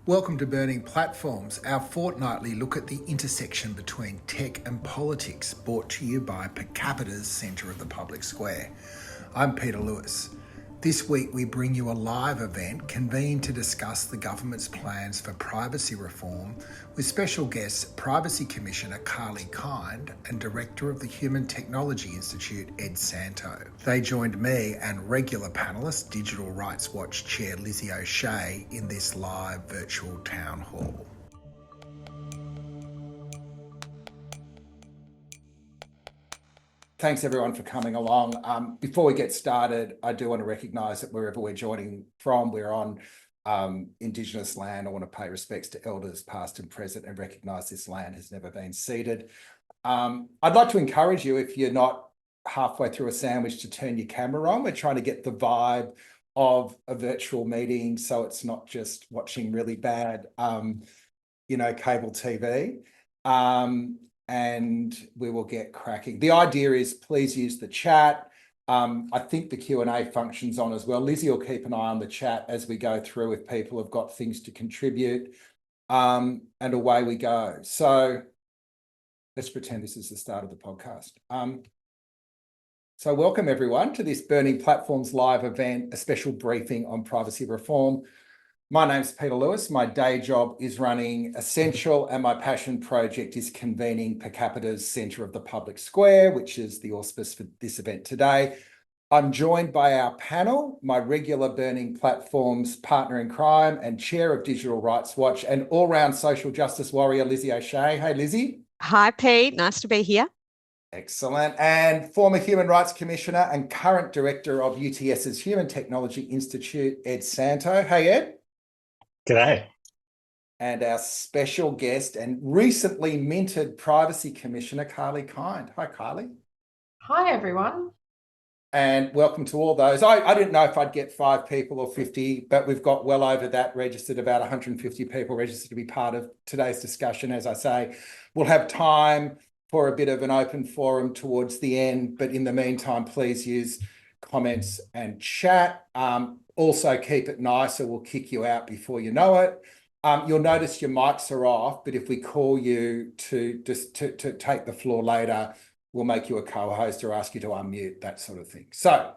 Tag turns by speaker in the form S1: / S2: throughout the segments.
S1: Welcome to Burning Platforms, our fortnightly look at the intersection between tech and politics, brought to you by Capita's Centre of the Public Square. I'm Peter Lewis. This week we bring you a live event convened to discuss the government's plans for privacy reform with special guests Privacy Commissioner Carly Kind and Director of the Human Technology Institute Ed Santo. They joined me and regular panellist Digital Rights Watch Chair Lizzie O'Shea in this live virtual town hall. Thanks everyone for coming along. Before we get started, I do want to recognise that wherever we're joining from, we're on Indigenous land. I want to pay respects to elders past and present and recognise this land has never been ceded. I'd like to encourage you, if you're not halfway through a sandwich, to turn your camera on. We're trying to get the vibe of a virtual meeting so it's not just watching really bad, cable TV. And we will get cracking. The idea is please use the chat. I think the Q&A function's on as well. Lizzie will keep an eye on the chat as we go through if people have got things to contribute, and away we go. So let's pretend this is the start of the podcast. So welcome everyone to this Burning Platforms live event, a special briefing on privacy reform. My name's Peter Lewis. My day job is running Essential, and my passion project is convening Capita's Centre of the Public Square, which is the auspice for this event today. I'm joined by our panel, my regular Burning Platforms partner in crime and chair of Digital Rights Watch and all-round social justice warrior, Lizzie O'Shea. Hey, Lizzie.
S2: Hi, Pete. Nice to be here.
S1: Excellent. And former Human Rights Commissioner and current director of UTS's Human Technology Institute, Ed Santo. Hey, Ed.
S3: G'day.
S1: And our special guest and recently minted Privacy Commissioner, Carly Kind. Hi, Carly.
S4: Hi, everyone.
S1: And welcome to all those. I didn't know if I'd get 5 people or 50, but we've got well over that registered, about 150 people registered to be part of today's discussion. As I say, we'll have time for a bit of an open forum towards the end, but in the meantime, please use comments and chat. Also keep it nice or we'll kick you out before you know it. You'll notice your mics are off, but if we call you to take the floor later, we'll make you a co-host or ask you to unmute, that sort of thing. So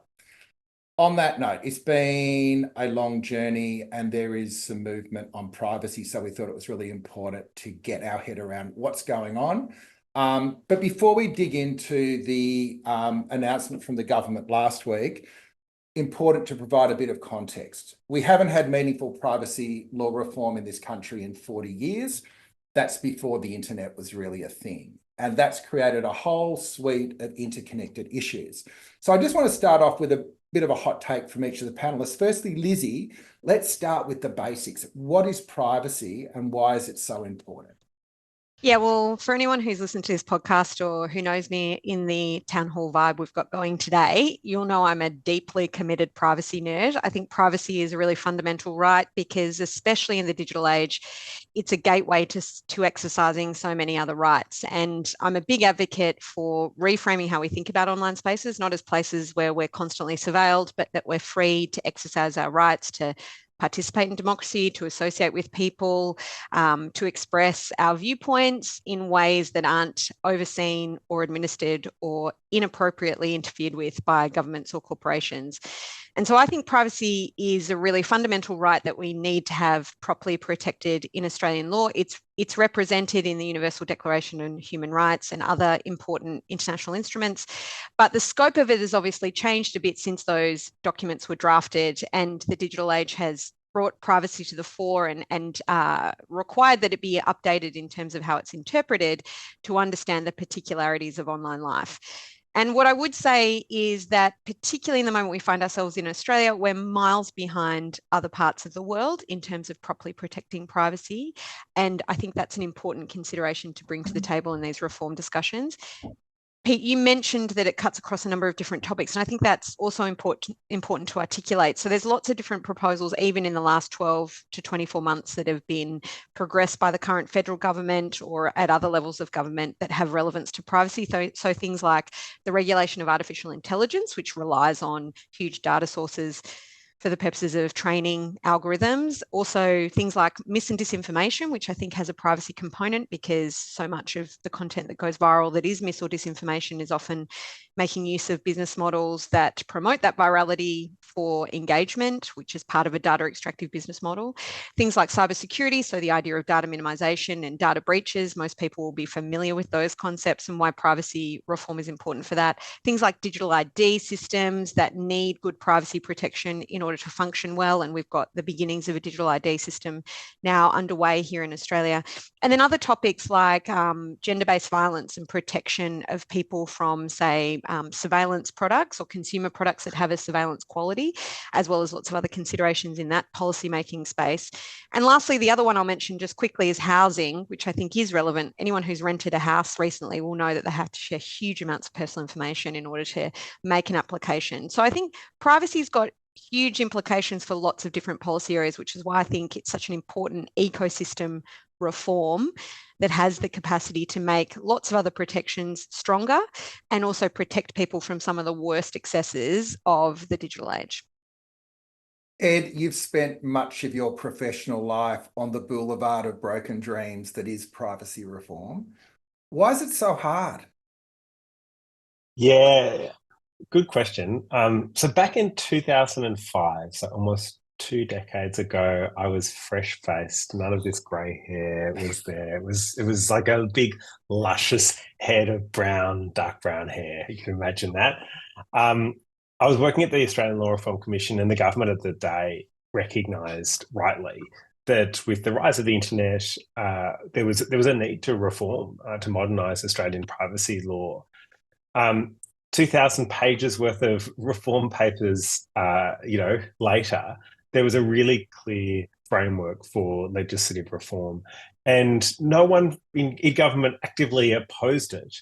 S1: on that note, it's been a long journey and there is some movement on privacy. So we thought it was really important to get our head around what's going on. But before we dig into the announcement from the government last week, important to provide a bit of context. We haven't had meaningful privacy law reform in this country in 40 years. That's before the internet was really a thing. And that's created a whole suite of interconnected issues. So I just want to start off with a bit of a hot take from each of the panelists. Firstly, Lizzie, let's start with the basics. What is privacy and why is it so important?
S2: Yeah, well, for anyone who's listened to this podcast or who knows me in the town hall vibe we've got going today, you'll know I'm a deeply committed privacy nerd. I think privacy is a really fundamental right because, especially in the digital age, it's a gateway to exercising so many other rights. And I'm a big advocate for reframing how we think about online spaces, not as places where we're constantly surveilled, but that we're free to exercise our rights to participate in democracy, to associate with people, to express our viewpoints in ways that aren't overseen or administered or inappropriately interfered with by governments or corporations. And so I think privacy is a really fundamental right that we need to have properly protected in Australian law. It's represented in the Universal Declaration on Human Rights and other important international instruments. But the scope of it has obviously changed a bit since those documents were drafted, and the digital age has brought privacy to the fore and required that it be updated in terms of how it's interpreted to understand the particularities of online life. And what I would say is that, particularly in the moment we find ourselves in Australia, we're miles behind other parts of the world in terms of properly protecting privacy. And I think that's an important consideration to bring to the table in these reform discussions. Pete, you mentioned that it cuts across a number of different topics, and I think that's also important to articulate. So there's lots of different proposals, even in the last 12 to 24 months, that have been progressed by the current federal government or at other levels of government that have relevance to privacy. So things like the regulation of artificial intelligence, which relies on huge data sources. for the purposes of training algorithms. Also, things like mis and disinformation, which I think has a privacy component because so much of the content that goes viral that is mis or disinformation is often making use of business models that promote that virality for engagement, which is part of a data extractive business model. Things like cybersecurity, so the idea of data minimization and data breaches, most people will be familiar with those concepts and why privacy reform is important for that. Things like digital ID systems that need good privacy protection in order to function well, and we've got the beginnings of a digital ID system now underway here in Australia. And then other topics like gender-based violence and protection of people from, say, surveillance products or consumer products that have a surveillance quality, as well as lots of other considerations in that policymaking space. And lastly, the other one I'll mention just quickly is housing, which I think is relevant. Anyone who's rented a house recently will know that they have to share huge amounts of personal information in order to make an application. So I think privacy's got huge implications for lots of different policy areas, which is why I think it's such an important ecosystem reform that has the capacity to make lots of other protections stronger and also protect people from some of the worst excesses of the digital age.
S1: Ed, you've spent much of your professional life on the boulevard of broken dreams that is privacy reform. Why is it so hard?
S3: Yeah, good question. So back in 2005, so almost 2 decades ago, I was fresh-faced. None of this grey hair was there. It was like a big, luscious head of dark brown hair. You can imagine that. I was working at the Australian Law Reform Commission, and the government of the day recognised rightly that with the rise of the internet, there was a need to reform, to modernise Australian privacy law. 2,000 pages worth of reform papers, later, there was a really clear framework for legislative reform, and no one in government actively opposed it,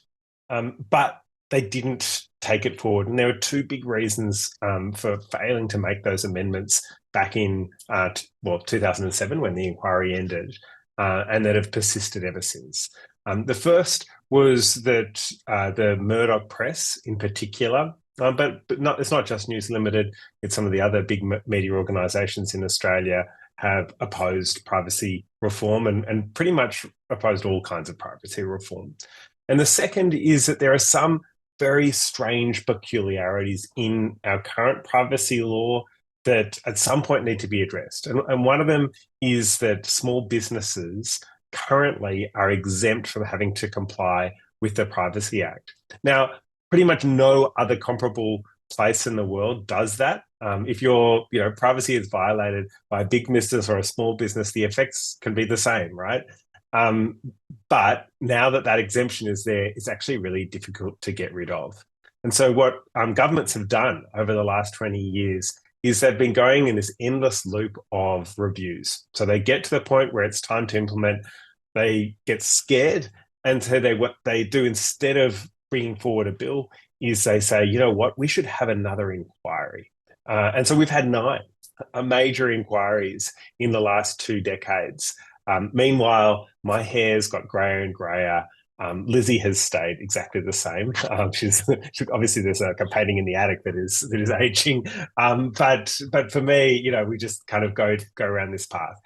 S3: but they didn't take it forward. And there were two big reasons for failing to make those amendments back in 2007 when the inquiry ended, and that have persisted ever since. The first was that the Murdoch press in particular, but it's not just News Limited, it's some of the other big media organisations in Australia have opposed privacy reform and pretty much opposed all kinds of privacy reform. And the second is that there are some very strange peculiarities in our current privacy law that at some point need to be addressed. And one of them is that small businesses currently are exempt from having to comply with the Privacy Act. Now, pretty much no other comparable place in the world does that. If your privacy is violated by a big business or a small business, the effects can be the same, right? But now that exemption is there, it's actually really difficult to get rid of. And so what governments have done over the last 20 years is they've been going in this endless loop of reviews. So they get to the point where it's time to implement, they get scared, and so what they do instead of bringing forward a bill is they say, you know what, we should have another inquiry. And so we've had 9 major inquiries in the last 2 decades. Meanwhile, my hair's got grayer and grayer. Lizzie has stayed exactly the same. She's obviously there's a painting in the attic that is aging. But for me, we just kind of go around this path.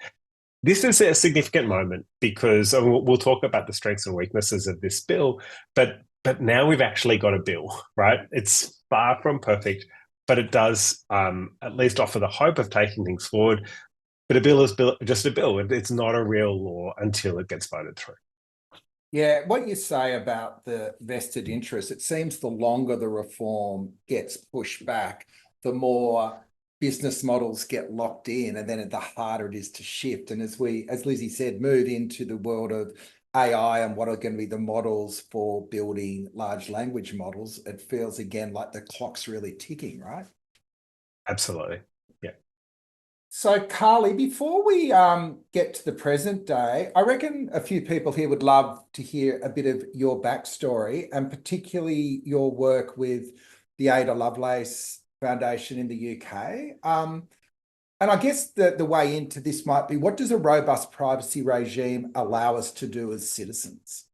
S3: This is a significant moment because we'll talk about the strengths and weaknesses of this bill, but now we've actually got a bill, right? It's far from perfect, but it does at least offer the hope of taking things forward. But a bill is just a bill. It's not a real law until it gets voted through.
S1: Yeah, what you say about the vested interest, it seems the longer the reform gets pushed back, the more business models get locked in, and then the harder it is to shift. And as Lizzie said, move into the world of AI and what are going to be the models for building large language models, it feels again like the clock's really ticking, right?
S3: Absolutely. Yeah.
S1: So, Carly, before we get to the present day, I reckon a few people here would love to hear a bit of your backstory and particularly your work with the Ada Lovelace Foundation in the UK. And I guess the way into this might be, what does a robust privacy regime allow us to do as citizens?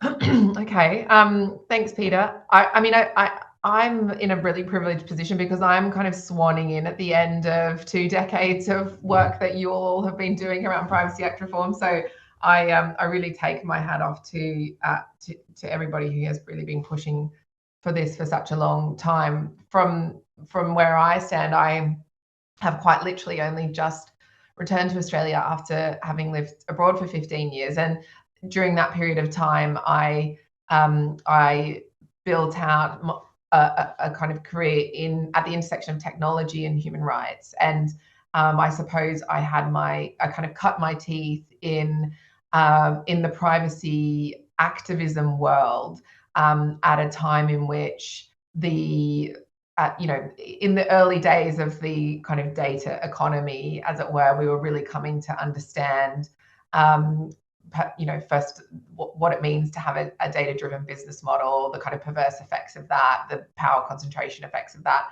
S4: Okay. Thanks, Peter. I'm in a really privileged position because I'm kind of swanning in at the end of 2 decades of work that you all have been doing around Privacy Act reform. So I really take my hat off to everybody who has really been pushing for this for such a long time. From where I stand, I have quite literally only just returned to Australia after having lived abroad for 15 years, and during that period of time, I built out a kind of career at the intersection of technology and human rights. And I suppose I kind of cut my teeth in the privacy activism world at a time in which in the early days of the kind of data economy, as it were, we were really coming to understand first what it means to have a data-driven business model, the kind of perverse effects of that, the power concentration effects of that,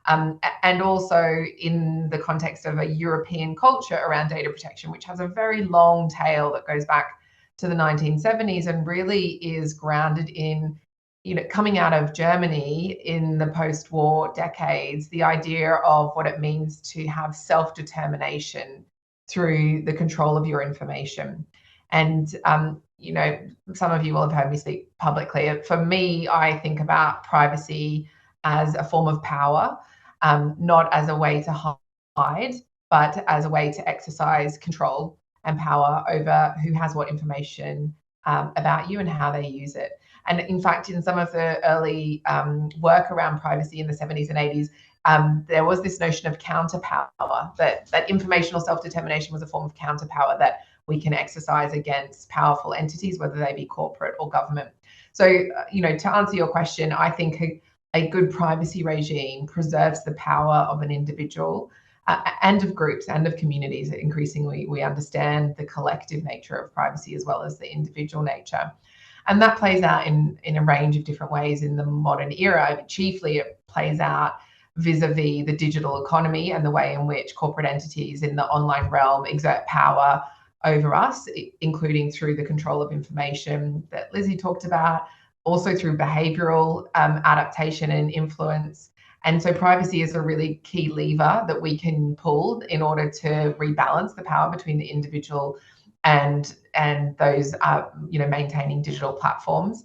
S4: and also in the context of a European culture around data protection, which has a very long tail that goes back to the 1970s and really is grounded in, coming out of Germany in the post-war decades, the idea of what it means to have self-determination through the control of your information. And, some of you will have heard me speak publicly. For me, I think about privacy as a form of power, not as a way to hide, but as a way to exercise control and power over who has what information about you and how they use it. And in fact, in some of the early work around privacy in the 70s and 80s, there was this notion of counterpower, that informational self-determination was a form of counterpower that we can exercise against powerful entities, whether they be corporate or government. So, to answer your question, I think a good privacy regime preserves the power of an individual and of groups and of communities. Increasingly, we understand the collective nature of privacy as well as the individual nature. And that plays out in a range of different ways in the modern era. Chiefly, it plays out vis-a-vis the digital economy and the way in which corporate entities in the online realm exert power over us, including through the control of information that Lizzie talked about, also through behavioral adaptation and influence. And so privacy is a really key lever that we can pull in order to rebalance the power between the individual and those maintaining digital platforms.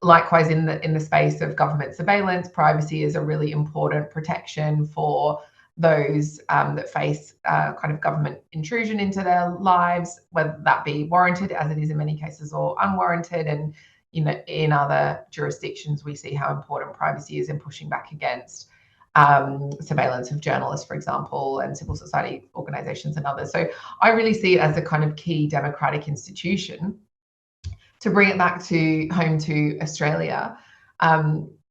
S4: Likewise, in the space of government surveillance, privacy is a really important protection for those that face kind of government intrusion into their lives, whether that be warranted, as it is in many cases, or unwarranted. And in other jurisdictions, we see how important privacy is in pushing back against surveillance of journalists, for example, and civil society organizations and others. So I really see it as a kind of key democratic institution. To bring it back to home to Australia,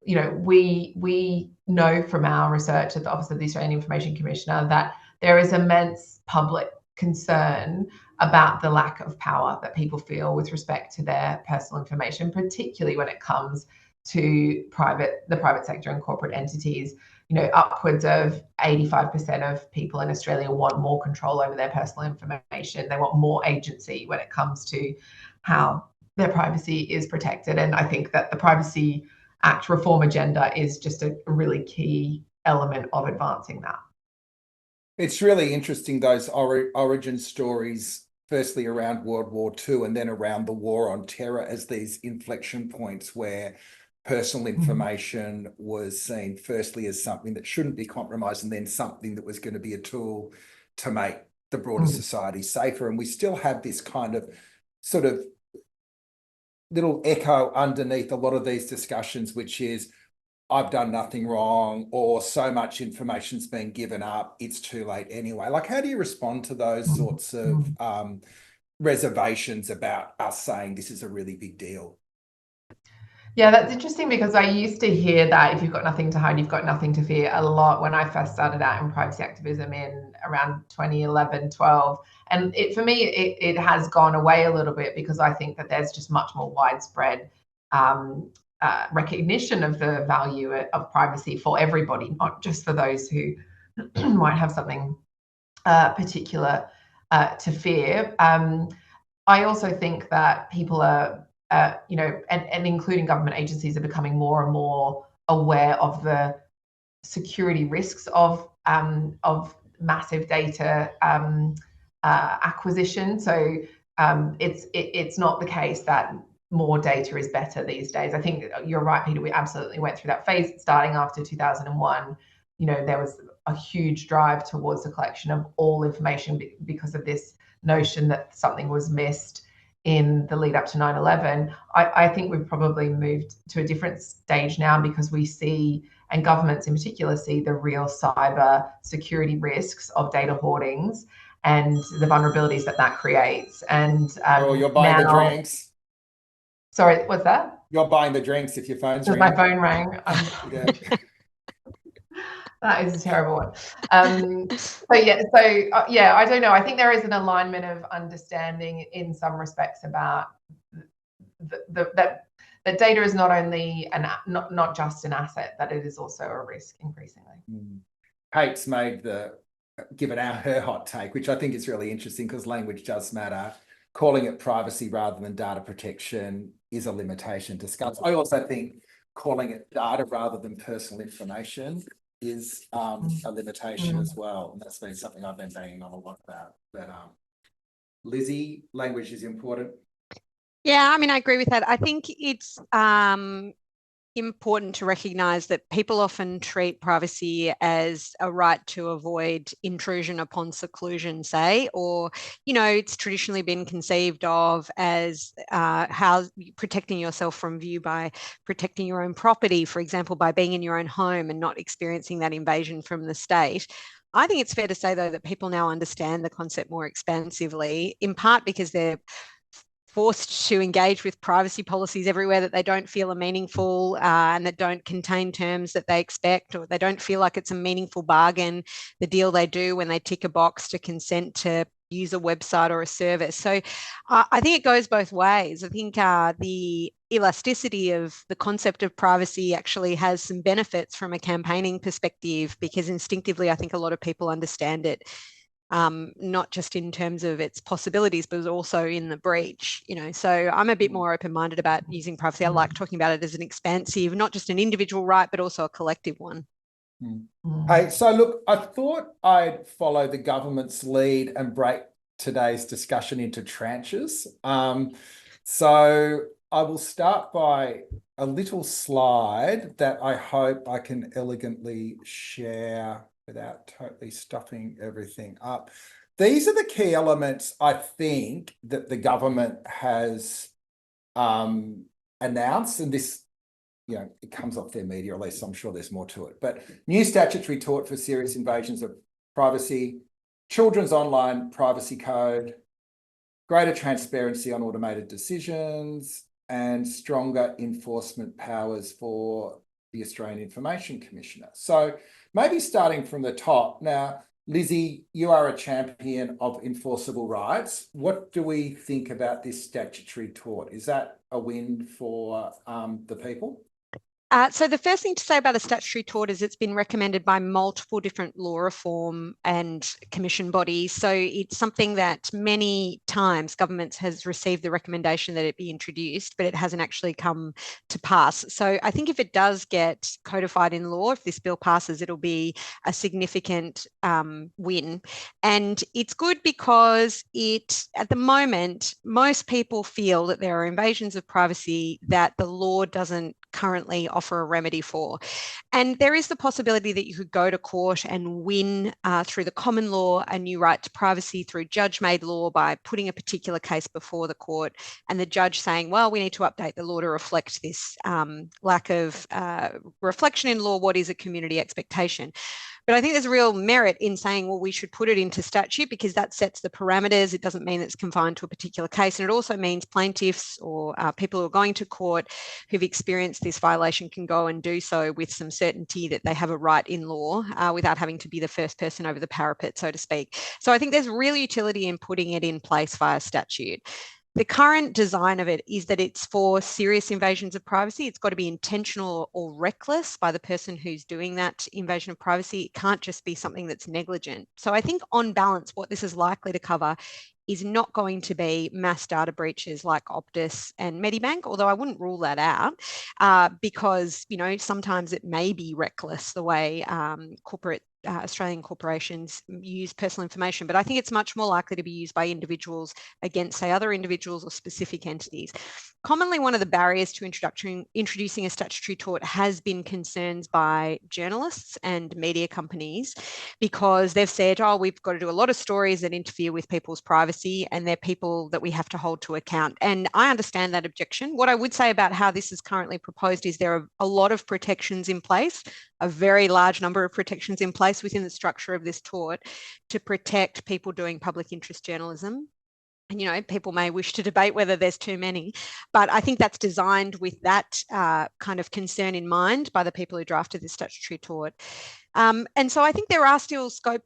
S4: we know from our research at the Office of the Australian Information Commissioner that there is immense public concern about the lack of power that people feel with respect to their personal information, particularly when it comes to the private sector and corporate entities. Upwards of 85% of people in Australia want more control over their personal information. They want more agency when it comes to how their privacy is protected. And I think that the Privacy Act reform agenda is just a really key element of advancing that.
S1: It's really interesting, those origin stories, firstly around World War II and then around the war on terror, as these inflection points where personal information was seen firstly as something that shouldn't be compromised, and then something that was going to be a tool to make the broader society safer. And we still have this kind of sort of little echo underneath a lot of these discussions, which is, I've done nothing wrong, or so much information's been given up, it's too late anyway. Like, how do you respond to those sorts of reservations about us saying this is a really big deal?
S4: Yeah, that's interesting, because I used to hear that if you've got nothing to hide, you've got nothing to fear a lot when I first started out in privacy activism in around 2011, 12. And for me, it has gone away a little bit, because I think that there's just much more widespread recognition of the value of privacy for everybody, not just for those who might have something particular to fear. I also think that people are, and including government agencies, are becoming more and more aware of the security risks of massive data acquisition. So it's not the case that more data is better these days. I think you're right, Peter. We absolutely went through that phase starting after 2001. There was a huge drive towards the collection of all information because of this notion that something was missed in the lead up to 9/11. I think we've probably moved to a different stage now because we see, and governments in particular see, the real cyber security risks of data hoardings and the vulnerabilities that creates. And
S1: you're buying the drinks.
S4: Sorry, what's that?
S1: You're buying the drinks if your phone's ringing.
S4: My phone rang.
S1: Yeah.
S4: That is a terrible one. I don't know. I think there is an alignment of understanding in some respects about that data is not only not just an asset, that it is also a risk increasingly.
S1: Kate's given her hot take, which I think is really interesting because language does matter. Calling it privacy rather than data protection is a limitation to discuss. I also think calling it data rather than personal information is a limitation as well. And that's been something I've been banging on a lot about. But Lizzie, language is important.
S2: Yeah, I mean, I agree with that. I think it's important to recognise that people often treat privacy as a right to avoid intrusion upon seclusion, say, or, it's traditionally been conceived of as how protecting yourself from view by protecting your own property, for example, by being in your own home and not experiencing that invasion from the state. I think it's fair to say, though, that people now understand the concept more expansively, in part because they're forced to engage with privacy policies everywhere that they don't feel are meaningful and that don't contain terms that they expect, or they don't feel like it's a meaningful bargain, the deal they do when they tick a box to consent to use a website or a service. So I think it goes both ways. I think the elasticity of the concept of privacy actually has some benefits from a campaigning perspective, because instinctively I think a lot of people understand it, not just in terms of its possibilities, but also in the breach, So I'm a bit more open-minded about using privacy. I like talking about it as an expansive, not just an individual right, but also a collective one.
S1: Hey, so look, I thought I'd follow the government's lead and break today's discussion into tranches. So I will start by a little slide that I hope I can elegantly share without totally stuffing everything up. These are the key elements, I think, that the government has announced, and this, it comes off their media release, so I'm sure there's more to it. But new statutory tort for serious invasions of privacy, children's online privacy code, greater transparency on automated decisions, and stronger enforcement powers for the Australian Information Commissioner. So maybe starting from the top. Now, Lizzie, you are a champion of enforceable rights. What do we think about this statutory tort? Is that a win for the people?
S2: So the first thing to say about a statutory tort is it's been recommended by multiple different law reform and commission bodies. So it's something that many times governments has received the recommendation that it be introduced, but it hasn't actually come to pass. So I think if it does get codified in law, if this bill passes, it'll be a significant win. And it's good because at the moment, most people feel that there are invasions of privacy that the law doesn't currently offer a remedy for. And there is the possibility that you could go to court and win through the common law a new right to privacy through judge-made law by putting a particular case before the court and the judge saying, well, we need to update the law to reflect this lack of reflection in law, what is a community expectation. But I think there's a real merit in saying, well, we should put it into statute because that sets the parameters. It doesn't mean it's confined to a particular case. And it also means plaintiffs or people who are going to court who've experienced this violation can go and do so with some certainty that they have a right in law without having to be the first person over the parapet, so to speak. So I think there's real utility in putting it in place via statute. The current design of it is that it's for serious invasions of privacy. It's got to be intentional or reckless by the person who's doing that invasion of privacy. It can't just be something that's negligent. So I think on balance, what this is likely to cover is not going to be mass data breaches like Optus and Medibank, although I wouldn't rule that out because, you know, sometimes it may be reckless the way corporate Australian corporations use personal information, but I think it's much more likely to be used by individuals against, say, other individuals or specific entities. Commonly, one of the barriers to introducing a statutory tort has been concerns by journalists and media companies, because they've said, oh, we've got to do a lot of stories that interfere with people's privacy, and they're people that we have to hold to account. And I understand that objection. What I would say about how this is currently proposed is there are a lot of protections in place, a very large number of protections in place within the structure of this tort to protect people doing public interest journalism. And, you know, people may wish to debate whether there's too many, but I think that's designed with that kind of concern in mind by the people who drafted this statutory tort. And so I think there is still scope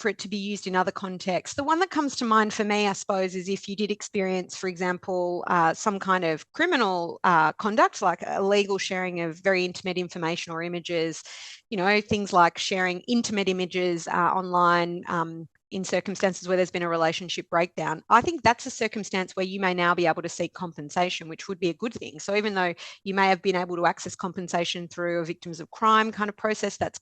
S2: for it to be used in other contexts. The one that comes to mind for me, I suppose, is if you did experience, for example, some kind of criminal conduct, like illegal sharing of very intimate information or images, you know, things like sharing intimate images online, in circumstances where there's been a relationship breakdown. I think that's a circumstance where you may now be able to seek compensation, which would be a good thing. So even though you may have been able to access compensation through a victims of crime kind of process, that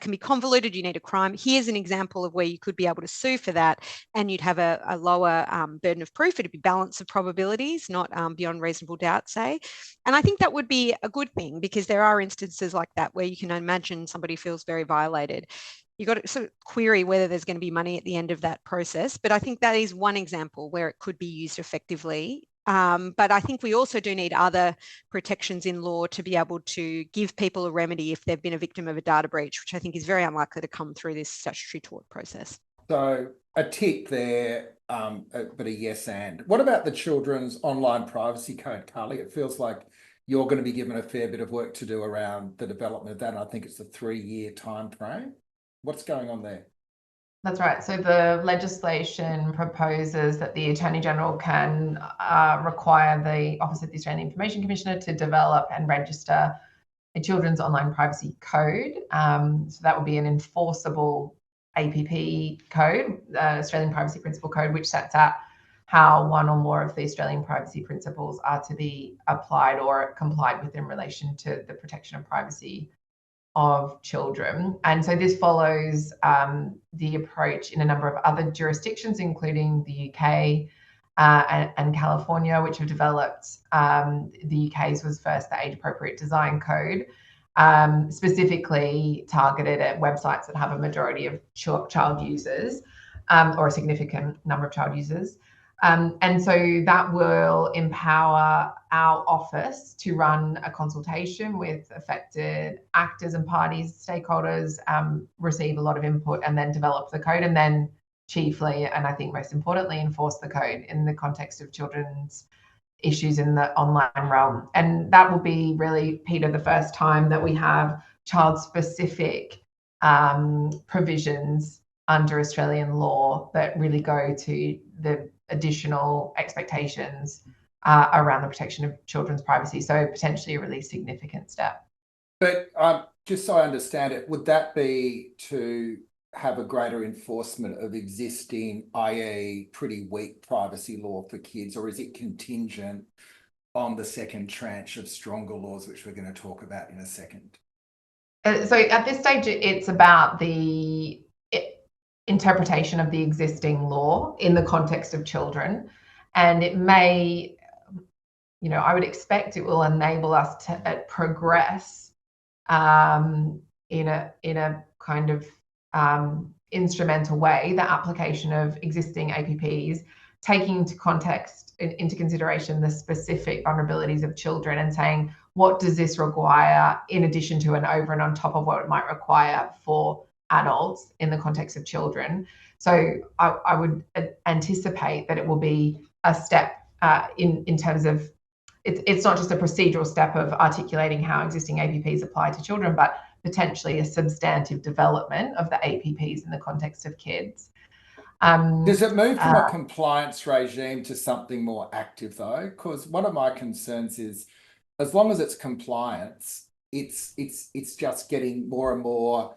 S2: can be convoluted. You need a crime. Here's an example of where you could be able to sue for that, and you'd have a lower burden of proof. It'd be balance of probabilities, not beyond reasonable doubt, say. And I think that would be a good thing, because there are instances like that where you can imagine somebody feels very violated. You've got to sort of query whether there's going to be money at the end of that process. But I think that is one example where it could be used effectively. But I think we also do need other protections in law to be able to give people a remedy if they've been a victim of a data breach, which I think is very unlikely to come through this statutory tort process.
S1: So a tick there, but a yes and. What about the Children's Online Privacy Code, Carly? It feels like you're going to be given a fair bit of work to do around the development of that. And I think it's a 3-year time frame. What's going on there?
S4: That's right. So the legislation proposes that the Attorney General can require the Office of the Australian Information Commissioner to develop and register a Children's Online Privacy Code. So that would be an enforceable APP code, Australian Privacy Principle Code, which sets out how one or more of the Australian privacy principles are to be applied or complied with in relation to the protection of privacy of children. And so this follows the approach in a number of other jurisdictions, including the UK and California, which have developed. The UK's was first the Age Appropriate Design Code, specifically targeted at websites that have a majority of child users, or a significant number of child users. And so that will empower our office to run a consultation with affected actors and parties, stakeholders, receive a lot of input, and then develop the code, and then chiefly, and I think most importantly, enforce the code in the context of children's issues in the online realm. And that will be really, Peter, the first time that we have child-specific provisions under Australian law that really go to the additional expectations around the protection of children's privacy. So potentially a really significant step.
S1: But just so I understand it, would that be to have a greater enforcement of existing, i.e. pretty weak privacy law for kids, or is it contingent on the second tranche of stronger laws, which we're going to talk about in a second?
S4: So at this stage, it's about the interpretation of the existing law in the context of children. And it may, you know, I would expect it will enable us to progress in a kind of instrumental way the application of existing APPs, taking into consideration the specific vulnerabilities of children, and saying, what does this require in addition to and over and on top of what it might require for adults in the context of children. So I would anticipate that it will be a step in terms of, it's not just a procedural step of articulating how existing APPs apply to children, but potentially a substantive development of the APPs in the context of kids.
S1: Does it move from a compliance regime to something more active though? Because one of my concerns is, as long as it's compliance, it's just getting more and more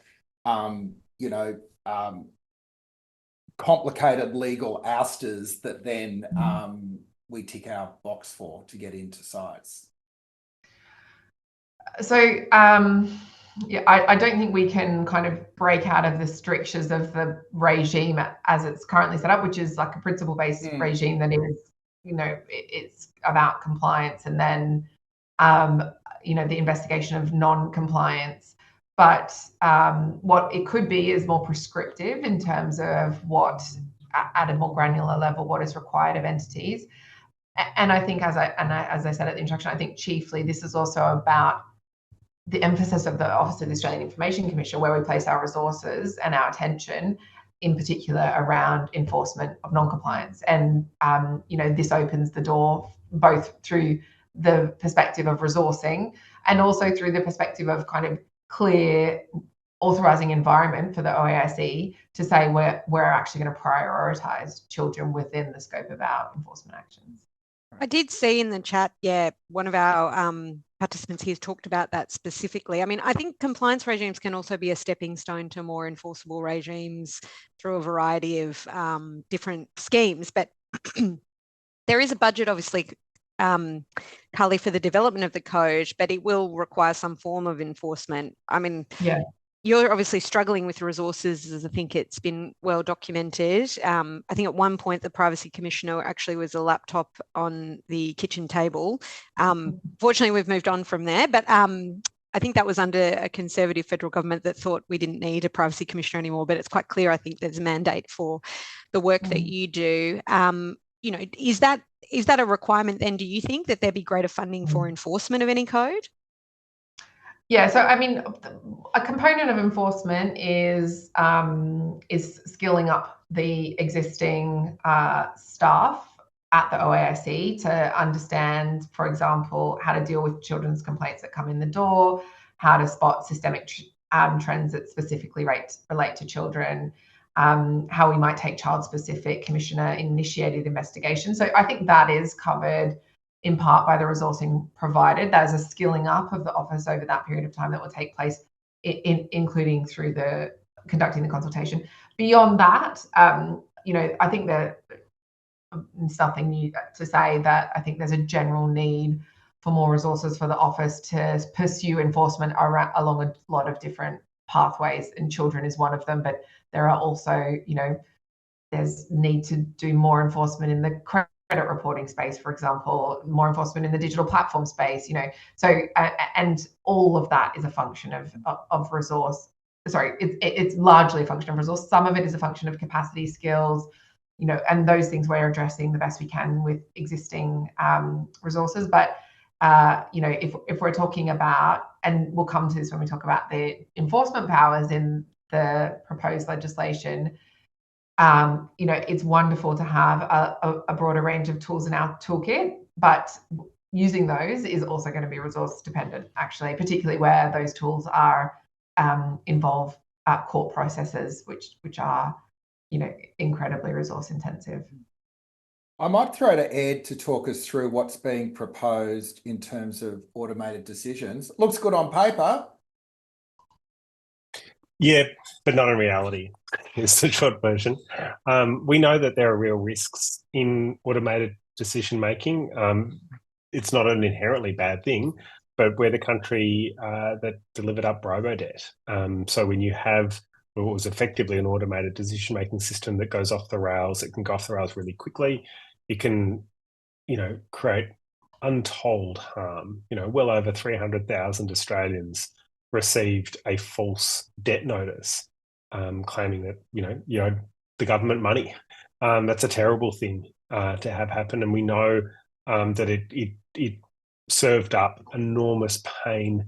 S1: complicated legal ousters that then we tick our box for to get into sites?
S4: So, yeah, I don't think we can kind of break out of the strictures of the regime as it's currently set up, which is like a principle-based regime that is, it's about compliance and then, the investigation of non-compliance. But what it could be is more prescriptive in terms of what, at a more granular level, what is required of entities. And I think, as I said at the introduction, I think chiefly this is also about the emphasis of the Office of the Australian Information Commission, where we place our resources and our attention, in particular around enforcement of non-compliance. And, this opens the door both through the perspective of resourcing and also through the perspective of kind of clear authorising environment for the OASE to say we're actually going to prioritise children within the scope of our enforcement actions.
S2: I did see in the chat, one of our participants here talked about that specifically. I mean, I think compliance regimes can also be a stepping stone to more enforceable regimes through a variety of different schemes. But there is a budget, obviously, Carly, for the development of the code, but it will require some form of enforcement. I mean, you're obviously struggling with resources, as I think it's been well documented. I think at one point the Privacy Commissioner actually was a laptop on the kitchen table. Fortunately, we've moved on from there, but I think that was under a Conservative federal government that thought we didn't need a Privacy Commissioner anymore, but it's quite clear, I think, there's a mandate for the work that you do. Is that a requirement then, do you think, that there be greater funding for enforcement of any code?
S4: Yeah, so I mean, a component of enforcement is skilling up the existing staff at the OASE to understand, for example, how to deal with children's complaints that come in the door, how to spot systemic trends that specifically relate to children, how we might take child-specific commissioner-initiated investigations. So I think that is covered in part by the resourcing provided. There's a skilling up of the office over that period of time that will take place, including through conducting the consultation. Beyond that, I think that it's nothing new to say that I think there's a general need for more resources for the office to pursue enforcement along a lot of different pathways, and children is one of them. But there are also, there's need to do more enforcement in the credit reporting space, for example, more enforcement in the digital platform space, so and all of that is a function of resource. Sorry, it's largely a function of resource. Some of it is a function of capacity, skills, and those things we're addressing the best we can with existing resources. But if we're talking about, and we'll come to this when we talk about the enforcement powers in the proposed legislation, it's wonderful to have a broader range of tools in our toolkit, but using those is also going to be resource dependent, actually, particularly where those tools are involve court processes, which are, incredibly resource intensive.
S1: I might throw to Ed to talk us through what's being proposed in terms of automated decisions. Looks good on paper.
S3: Yeah, but not in reality, is the short version. We know that there are real risks in automated decision making. It's not an inherently bad thing, but we're the country that delivered up robo-debt. So when you have what was effectively an automated decision making system that goes off the rails, it can go off the rails really quickly. It can, create untold harm. Well over 300,000 Australians received a false debt notice claiming that you owed the government money. That's a terrible thing to have happen, and we know that it served up enormous pain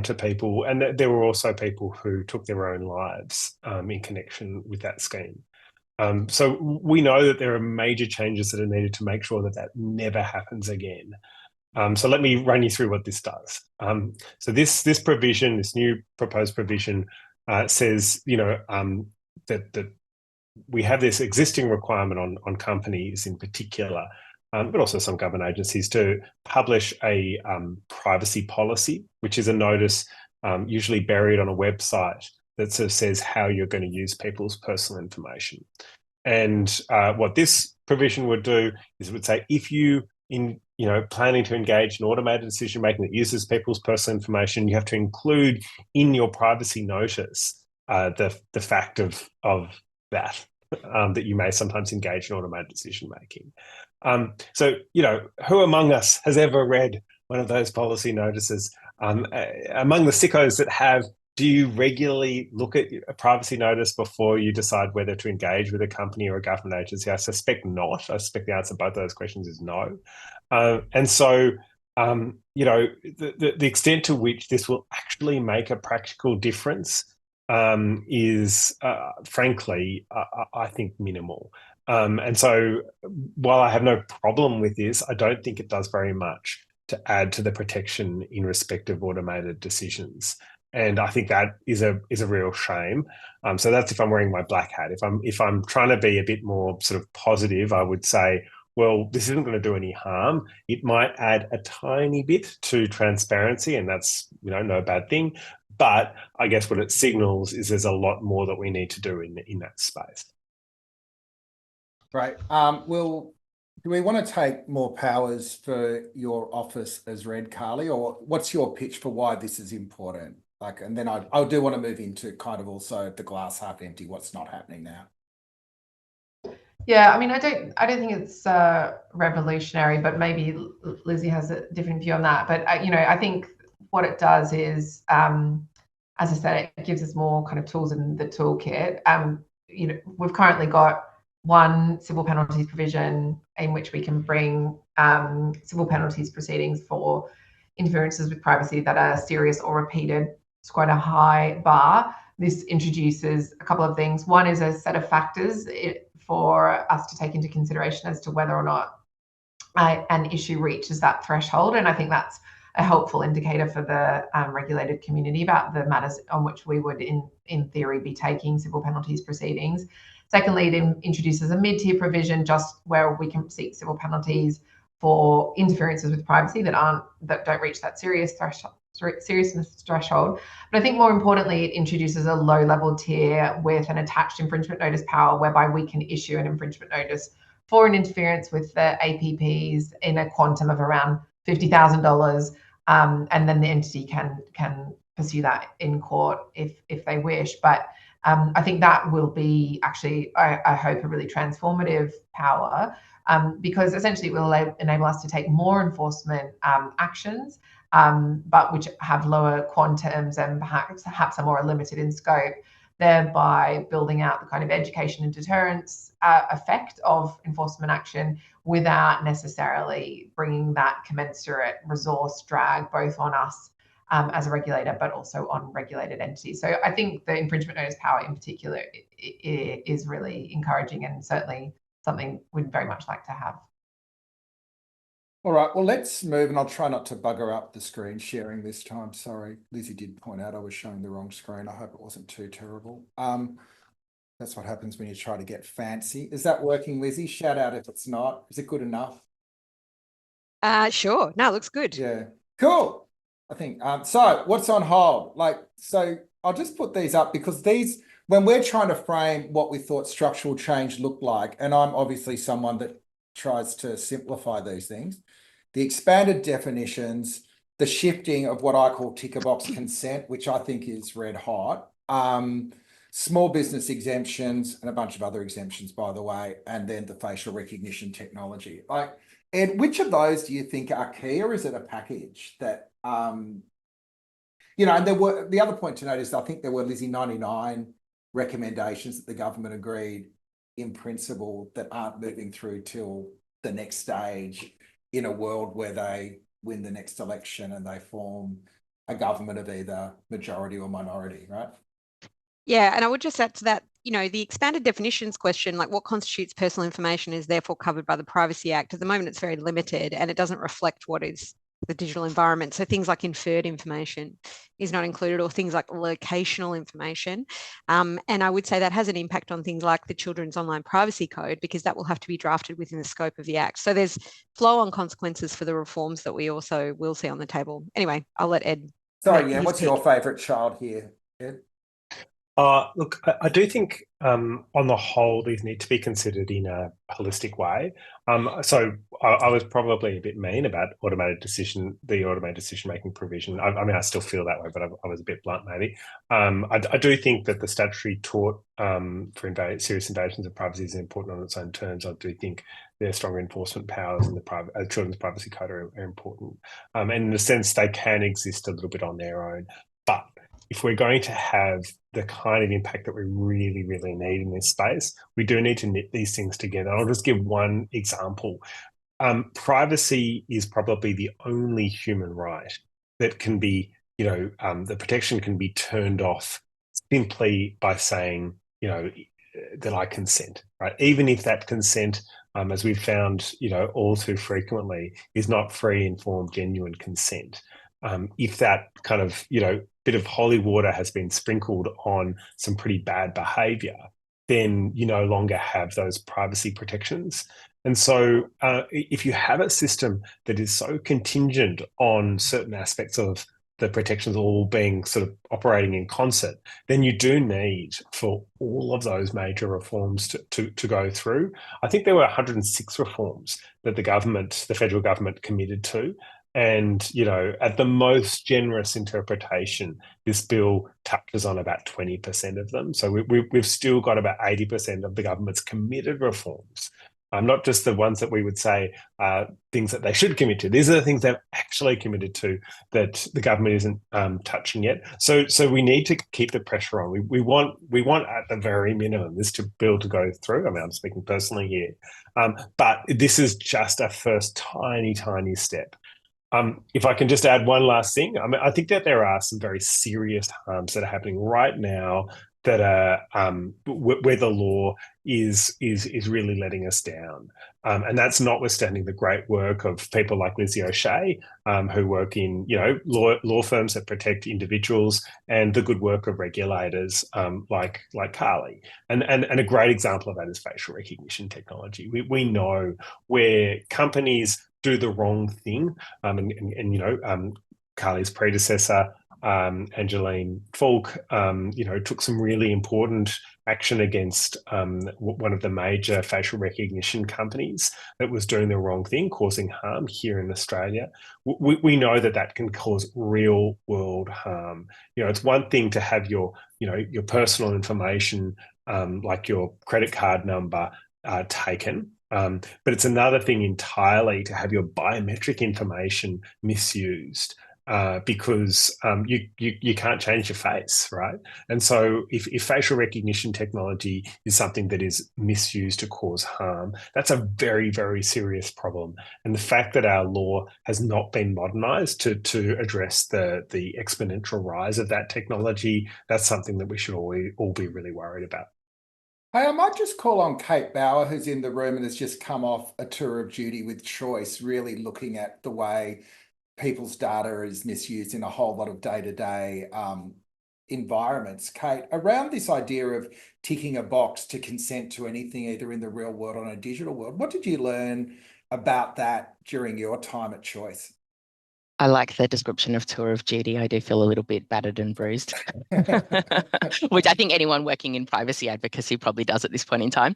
S3: to people, and there were also people who took their own lives in connection with that scheme. So we know that there are major changes that are needed to make sure that that never happens again. So let me run you through what this does. So this provision, this new proposed provision, says that we have this existing requirement on companies in particular, but also some government agencies, to publish a privacy policy, which is a notice usually buried on a website that sort of says how you're going to use people's personal information. And what this provision would do is it would say if you planning to engage in automated decision making that uses people's personal information, you have to include in your privacy notice the fact of that that you may sometimes engage in automated decision making. So who among us has ever read one of those policy notices? Among the sickos that have, do you regularly look at a privacy notice before you decide whether to engage with a company or a government agency? I suspect not. I suspect the answer to both of those questions is no. And so, the extent to which this will actually make a practical difference is, frankly, I think minimal. And so, while I have no problem with this, I don't think it does very much to add to the protection in respect of automated decisions. And I think that is a real shame. So that's if I'm wearing my black hat. If I'm trying to be a bit more sort of positive, I would say, well, this isn't going to do any harm. It might add a tiny bit to transparency, and that's no bad thing. But I guess what it signals is there's a lot more that we need to do in that space.
S1: Right. Do we want to take more powers for your office as Red, Carly, or what's your pitch for why this is important? And then I do want to move into kind of also the glass half empty, what's not happening now.
S4: Yeah, I mean, I don't think it's revolutionary, but maybe Lizzie has a different view on that. But I think what it does is, as I said, it gives us more kind of tools in the toolkit. We've currently got one civil penalties provision in which we can bring civil penalties proceedings for interferences with privacy that are serious or repeated. It's quite a high bar. This introduces a couple of things. One is a set of factors for us to take into consideration as to whether or not an issue reaches that threshold. And I think that's a helpful indicator for the regulated community about the matters on which we would, in theory, be taking civil penalties proceedings. Secondly, it introduces a mid-tier provision just where we can seek civil penalties for interferences with privacy that don't reach that seriousness threshold. But I think more importantly, it introduces a low-level tier with an attached infringement notice power whereby we can issue an infringement notice for an interference with the APPs in a quantum of around $50,000, and then the entity can pursue that in court if they wish. But I think that will be actually, I hope, a really transformative power, because essentially it will enable us to take more enforcement actions, but which have lower quantums and perhaps are more limited in scope, thereby building out the kind of education and deterrence effect of enforcement action without necessarily bringing that commensurate resource drag both on us as a regulator, but also on regulated entities. So I think the infringement notice power in particular is really encouraging and certainly something we'd very much like to have.
S1: All right, well, let's move, and I'll try not to bugger up the screen sharing this time. Sorry, Lizzie did point out I was showing the wrong screen. I hope it wasn't too terrible. That's what happens when you try to get fancy. Is that working, Lizzie? Shout out if it's not. Is it good enough?
S2: Sure. No, it looks good.
S1: Yeah, cool. I think, so what's on hold? So I'll just put these up because when we're trying to frame what we thought structural change looked like, and I'm obviously someone that tries to simplify these things, the expanded definitions, the shifting of what I call ticker box consent, which I think is red hot, small business exemptions, and a bunch of other exemptions, by the way, and then the facial recognition technology. Ed, which of those do you think are key, or is it a package that, and the other point to note is I think there were, Lizzie, 99 recommendations that the government agreed in principle that aren't moving through till the next stage in a world where they win the next election and they form a government of either majority or minority, right?
S2: Yeah, and I would just add to that, the expanded definitions question, like what constitutes personal information is therefore covered by the Privacy Act. At the moment, it's very limited and it doesn't reflect what is the digital environment. So things like inferred information is not included, or things like locational information. And I would say that has an impact on things like the Children's Online Privacy Code, because that will have to be drafted within the scope of the Act. So there's flow-on consequences for the reforms that we also will see on the table. Anyway, I'll let Ed.
S1: Sorry, yeah, what's your favourite child here, Ed?
S3: Look, I do think on the whole, these need to be considered in a holistic way. So I was probably a bit mean about the automated decision-making provision. I mean, I still feel that way, but I was a bit blunt maybe. I do think that the statutory tort for serious invasions of privacy is important on its own terms. I do think their stronger enforcement powers in the Children's Privacy Code are important. And in a sense, they can exist a little bit on their own. But if we're going to have the kind of impact that we really, really need in this space, we do need to knit these things together. I'll just give one example. Privacy is probably the only human right that can be, the protection can be turned off simply by saying, that I consent, right? Even if that consent, as we've found, all too frequently, is not free, informed, genuine consent. If that kind of, bit of holy water has been sprinkled on some pretty bad behavior, then you no longer have those privacy protections. And so if you have a system that is so contingent on certain aspects of the protections all being sort of operating in concert, then you do need for all of those major reforms to go through. I think there were 106 reforms that the federal government committed to. And, at the most generous interpretation, this bill touches on about 20% of them. So we've still got about 80% of the government's committed reforms. Not just the ones that we would say things that they should commit to. These are the things they've actually committed to that the government isn't touching yet. So we need to keep the pressure on. We want at the very minimum this bill to go through. I mean, I'm speaking personally here, but this is just a first tiny step. If I can just add one last thing, I mean, I think that there are some very serious harms that are happening right now that are where the law is really letting us down, and that's notwithstanding the great work of people like Lizzie O'Shea, who work in law firms that protect individuals, and the good work of regulators like Carly, and a great example of that is facial recognition technology. We know where companies do the wrong thing, and Carly's predecessor, Angeline Falk, took some really important action against one of the major facial recognition companies that was doing the wrong thing, causing harm here in Australia. We know that can cause real world harm. It's one thing to have your personal information, like your credit card number, taken. But it's another thing entirely to have your biometric information misused because you can't change your face, right? And so if facial recognition technology is something that is misused to cause harm, that's a very, very serious problem. And the fact that our law has not been modernized to address the exponential rise of that technology, that's something that we should all be really worried about.
S1: Hey, I might just call on Kate Bauer, who's in the room and has just come off a tour of duty with Choice, really looking at the way people's data is misused in a whole lot of day-to-day environments. Kate, around this idea of ticking a box to consent to anything, either in the real world or in a digital world, what did you learn about that during your time at Choice?
S5: I like the description of tour of duty. I do feel a little bit battered and bruised, which I think anyone working in privacy advocacy probably does at this point in time.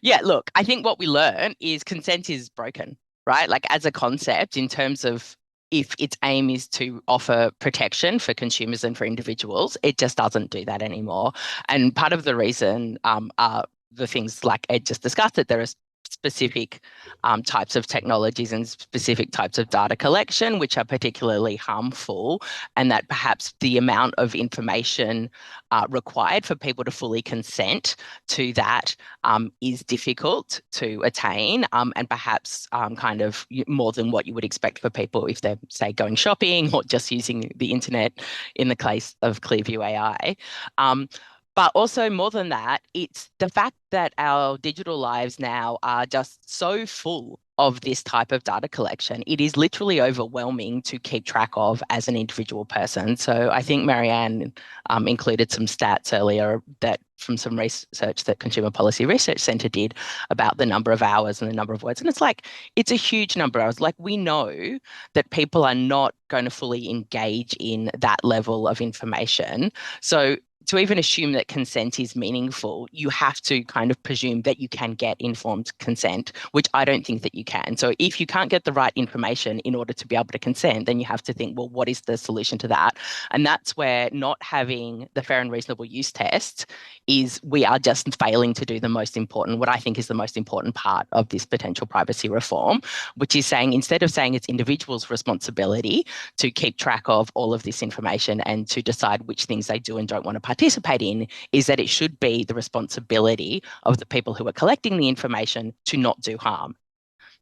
S5: Yeah, look, I think what we learn is consent is broken, right? Like as a concept in terms of if its aim is to offer protection for consumers and for individuals, it just doesn't do that anymore. And part of the reason are the things like Ed just discussed, that there are specific types of technologies and specific types of data collection which are particularly harmful, and that perhaps the amount of information required for people to fully consent to that is difficult to attain, and perhaps kind of more than what you would expect for people if they're, say, going shopping or just using the internet in the case of Clearview AI. But also more than that, it's the fact that our digital lives now are just so full of this type of data collection. It is literally overwhelming to keep track of as an individual person. So I think Marianne included some stats earlier that from some research that Consumer Policy Research Centre did about the number of hours and the number of words. And it's a huge number of hours. Like, we know that people are not going to fully engage in that level of information. So to even assume that consent is meaningful, you have to kind of presume that you can get informed consent, which I don't think that you can. So if you can't get the right information in order to be able to consent, then you have to think, well, what is the solution to that? And that's where not having the fair and reasonable use test is, we are just failing to do the most important, what I think is the most important part of this potential privacy reform, which is saying, instead of saying it's individuals' responsibility to keep track of all of this information and to decide which things they do and don't want to participate in, is that it should be the responsibility of the people who are collecting the information to not do harm.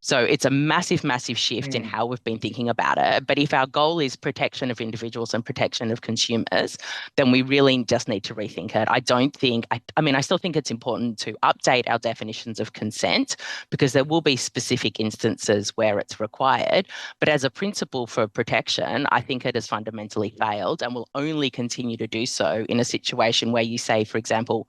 S5: So it's a massive, massive shift in how we've been thinking about it. But if our goal is protection of individuals and protection of consumers, then we really just need to rethink it. I don't think, I mean, I still think it's important to update our definitions of consent, because there will be specific instances where it's required. But as a principle for protection, I think it has fundamentally failed and will only continue to do so in a situation where you say, for example,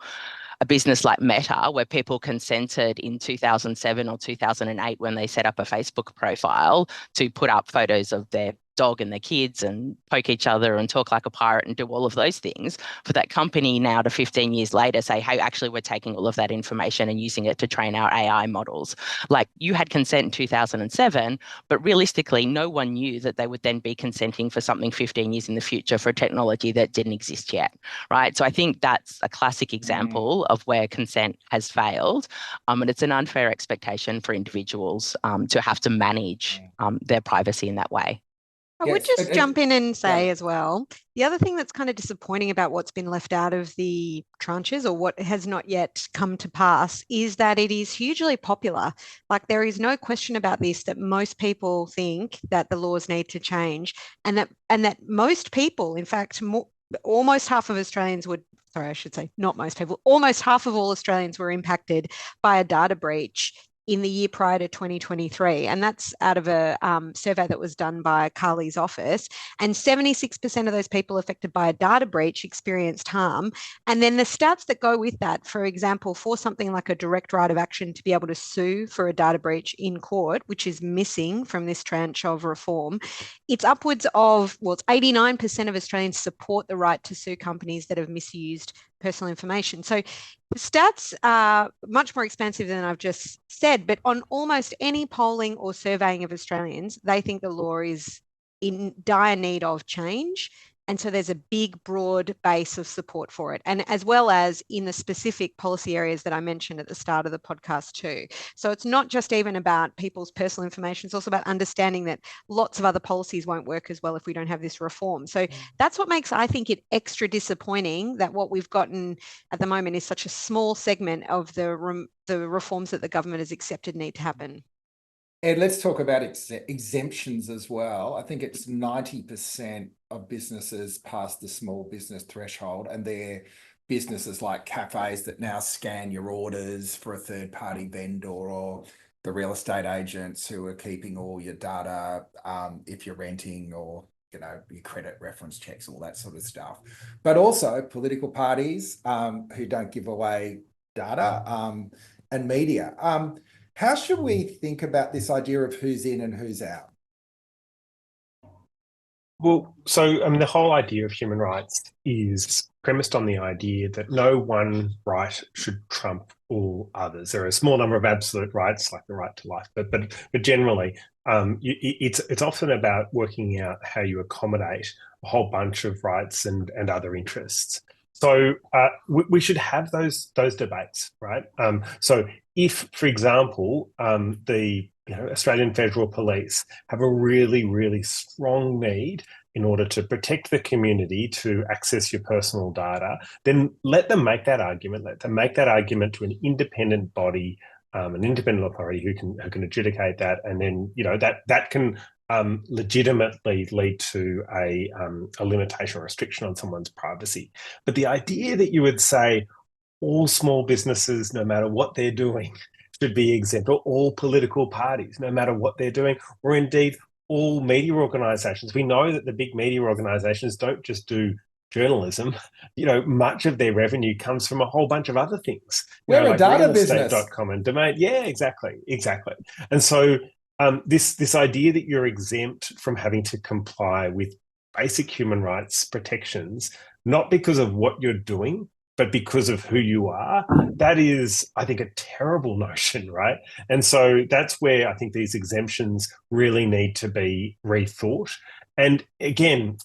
S5: a business like Meta, where people consented in 2007 or 2008 when they set up a Facebook profile to put up photos of their dog and their kids and poke each other and talk like a pirate and do all of those things, for that company now to 15 years later say, hey, actually, we're taking all of that information and using it to train our AI models. Like, you had consent in 2007, but realistically, no one knew that they would then be consenting for something 15 years in the future for a technology that didn't exist yet, right? So I think that's a classic example of where consent has failed. And it's an unfair expectation for individuals to have to manage their privacy in that way.
S2: I would just jump in and say as well, the other thing that's kind of disappointing about what's been left out of the tranches, or what has not yet come to pass, is that it is hugely popular. Like, there is no question about this, that most people think that the laws need to change, and that most people, in fact, almost half of Australians would, sorry, I should say not most people, almost half of all Australians were impacted by a data breach in the year prior to 2023. And that's out of a survey that was done by Carly's office. And 76% of those people affected by a data breach experienced harm. And then the stats that go with that, for example, for something like a direct right of action to be able to sue for a data breach in court, which is missing from this tranche of reform, it's upwards of, well, it's 89% of Australians support the right to sue companies that have misused personal information. So the stats are much more expansive than I've just said, but on almost any polling or surveying of Australians, they think the law is in dire need of change. And so there's a big, broad base of support for it, and as well as in the specific policy areas that I mentioned at the start of the podcast too. So it's not just even about people's personal information, it's also about understanding that lots of other policies won't work as well if we don't have this reform. So that's what makes, I think, it extra disappointing that what we've gotten at the moment is such a small segment of the reforms that the government has accepted need to happen.
S1: And let's talk about exemptions as well. I think it's 90% of businesses pass the small business threshold, and they're businesses like cafes that now scan your orders for a third-party vendor, or the real estate agents who are keeping all your data if you're renting, or your credit reference checks, all that sort of stuff. But also political parties who don't give away data, and media. How should we think about this idea of who's in and who's out?
S3: Well, so, I mean, the whole idea of human rights is premised on the idea that no one right should trump all others. There are a small number of absolute rights, like the right to life, but generally, it's often about working out how you accommodate a whole bunch of rights and other interests. So we should have those debates, right? So if, for example, the Australian Federal Police have a really, really strong need in order to protect the community to access your personal data, then let them make that argument. Let them make that argument to an independent body, an independent authority who can adjudicate that, and then that can legitimately lead to a limitation or restriction on someone's privacy. But the idea that you would say all small businesses, no matter what they're doing, should be exempt, or all political parties, no matter what they're doing, or indeed all media organisations. We know that the big media organisations don't just do journalism. Much of their revenue comes from a whole bunch of other things.
S1: We're a data business.
S3: Realestate.com and Domain. Yeah, exactly. And so this idea that you're exempt from having to comply with basic human rights protections not because of what you're doing, but because of who you are, that is, I think, a terrible notion, right? And so that's where I think these exemptions really need to be rethought. And again,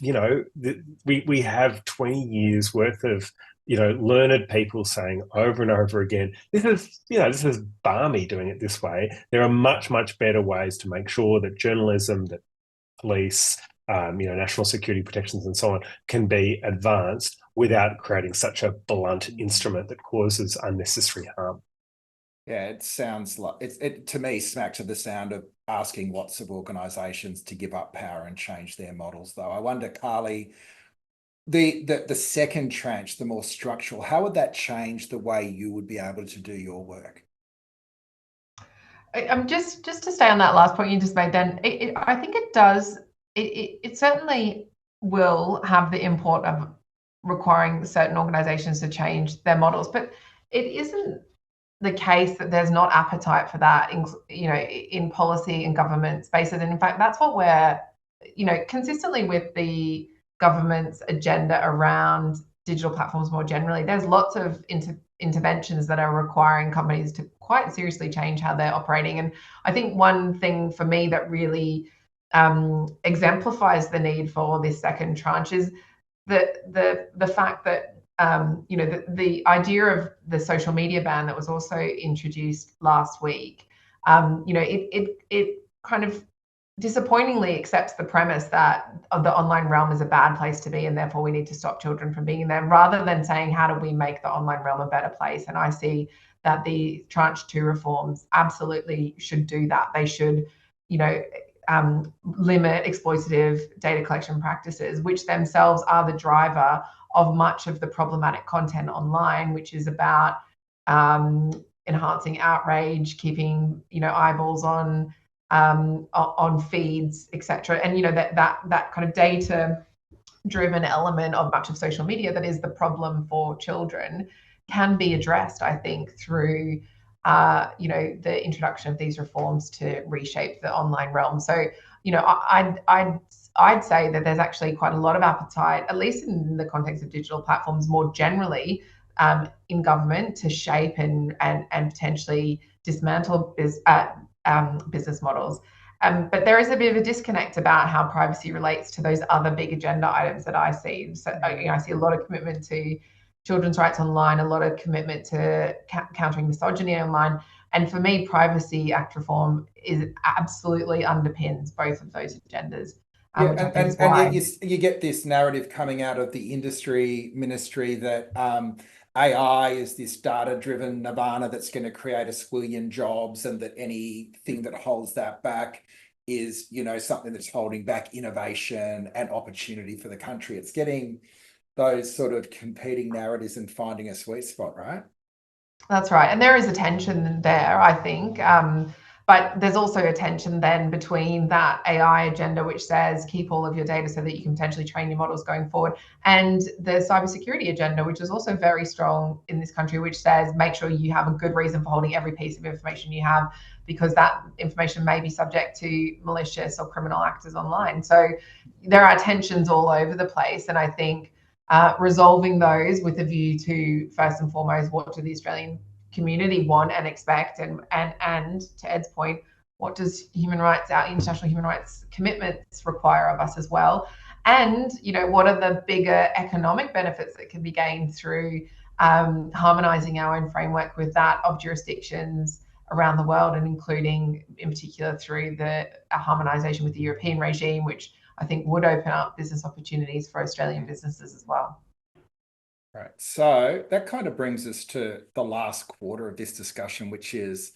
S3: we have 20 years worth of learned people saying over and over again, this is balmy doing it this way. There are much, much better ways to make sure that journalism, that police, national security protections and so on can be advanced without creating such a blunt instrument that causes unnecessary harm.
S1: Yeah, it sounds like it to me smacks of the sound of asking lots of organisations to give up power and change their models, though. I wonder, Carly, the second tranche, the more structural, how would that change the way you would be able to do your work?
S4: I'm just to stay on that last point you just made, then I think it does. It certainly will have the import of requiring certain organisations to change their models, but it isn't the case that there's not appetite for that in policy and government spaces. And in fact, that's what we're consistently with the government's agenda around digital platforms more generally. There's lots of interventions that are requiring companies to quite seriously change how they're operating. And I think one thing for me that really exemplifies the need for this second tranche is the fact that the idea of the social media ban that was also introduced last week, it kind of disappointingly accepts the premise that the online realm is a bad place to be and therefore we need to stop children from being in there, rather than saying how do we make the online realm a better place. And I see that the tranche 2 reforms absolutely should do that. They should limit exploitative data collection practices, which themselves are the driver of much of the problematic content online, which is about enhancing outrage, keeping eyeballs on feeds, etc. And that kind of data driven element of much of social media that is the problem for children can be addressed, I think, through the introduction of these reforms to reshape the online realm. So I'd say that there's actually quite a lot of appetite, at least in the context of digital platforms more generally, in government to shape and potentially dismantle business models. But there is a bit of a disconnect about how privacy relates to those other big agenda items that I see. So I see a lot of commitment to children's rights online, a lot of commitment to countering misogyny online. And for me, Privacy Act reform absolutely underpins both of those agendas.
S1: And yet you get this narrative coming out of the industry ministry that AI is this data-driven nirvana that's going to create a squillion jobs, and that anything that holds that back is, something that's holding back innovation and opportunity for the country. It's getting those sort of competing narratives and finding a sweet spot, right?
S4: That's right. And there is a tension there, I think. But there's also a tension then between that AI agenda, which says keep all of your data so that you can potentially train your models going forward, and the cybersecurity agenda, which is also very strong in this country, which says make sure you have a good reason for holding every piece of information you have, because that information may be subject to malicious or criminal actors online. So there are tensions all over the place. And I think resolving those with a view to, first and foremost, what do the Australian community want and expect, and to Ed's point, what does our international human rights commitments require of us as well, and what are the bigger economic benefits that can be gained through harmonizing our own framework with that of jurisdictions around the world, and including in particular through the harmonization with the European regime, which I think would open up business opportunities for Australian businesses as well.
S1: Right. So that kind of brings us to the last quarter of this discussion, which is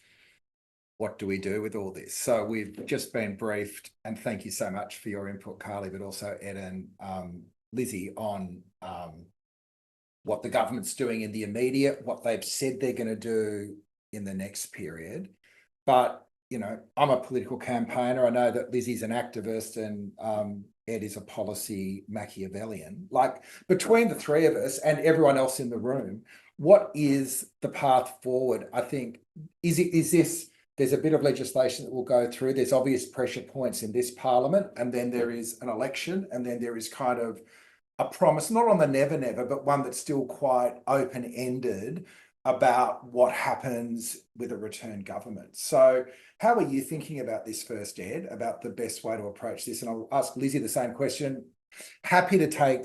S1: what do we do with all this? So we've just been briefed, and thank you so much for your input, Carly, but also Ed and Lizzie, on what the government's doing in the immediate, what they've said they're going to do in the next period. But I'm a political campaigner. I know that Lizzie's an activist and Ed is a policy Machiavellian. Like, between the three of us and everyone else in the room, what is the path forward? I think, there's a bit of legislation that will go through. There's obvious pressure points in this parliament, and then there is an election, and then there is kind of a promise, not on the never, never, but one that's still quite open-ended about what happens with a return government. So how are you thinking about this first, Ed, about the best way to approach this? And I'll ask Lizzie the same question. Happy to take